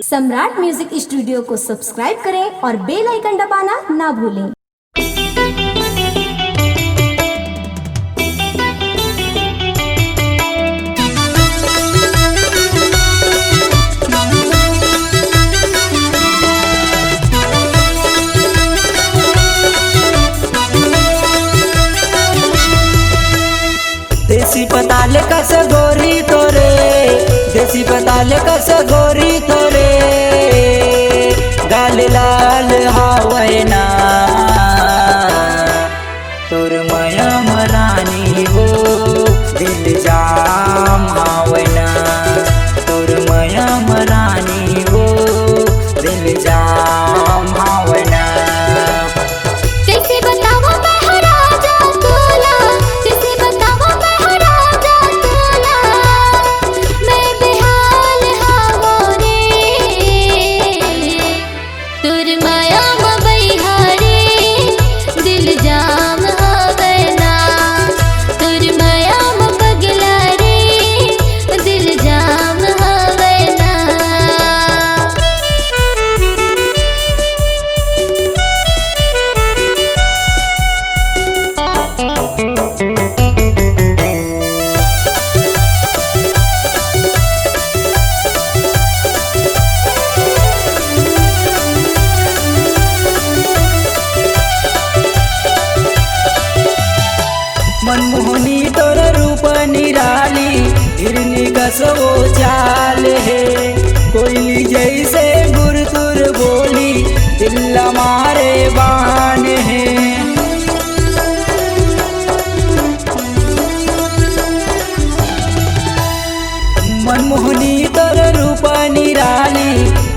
सम्राट music studio को subscribe करें और बेल आइकन दबाना ना भूलें। देसी पताल कस गोरी तोरे, देसी पताल कस गोरी तोरे, गाल लाल हावैना तोर माया मरानी वो दिल जाम हावैना, तोर माया मरानी वो दिल जाम हावैना। मनमोहनी तोर रूप निराली, हिरनी कसो चाल है, कोयली जैसे गुरतुर बोली, दिल मारे बान है। मनमोहनी तोर रूप निराली,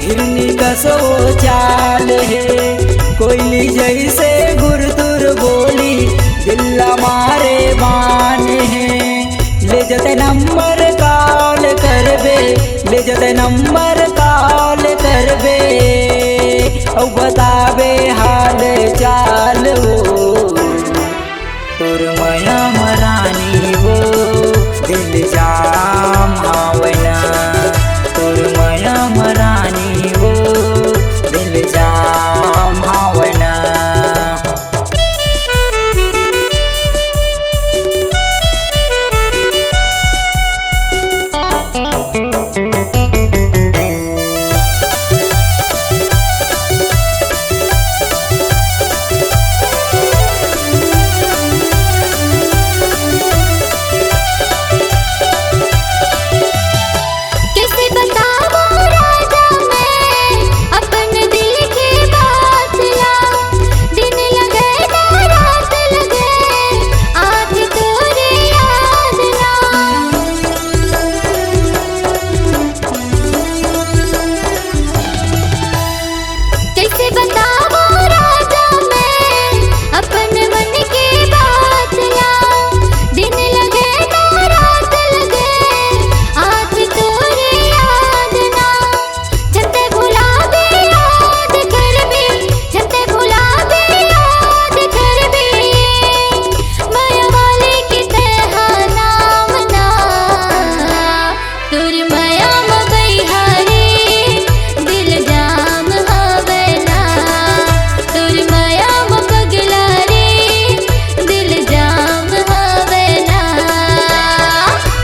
हिरनी कसो चाल है, कोयली जैसे गुरतुर बोली, दिल मारे बान है। ले जते नंबर कॉल करबे, ले जते नंबर कॉल करबे, औ बताबे हाल चाल वो तोर माया मरानी वो दिल जाम हावैना, तोर माया मरानी वो दिल जाम हावैना।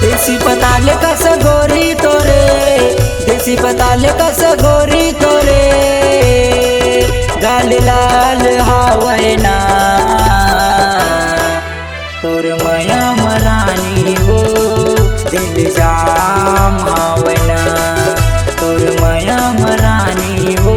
देसी पताल कस गोरी तोरे, देसी पताल कस गोरी तोरे, गाल लाल हावैना तोर माया मरानी वो दिल जाम हावैना, तोर माया मरानी वो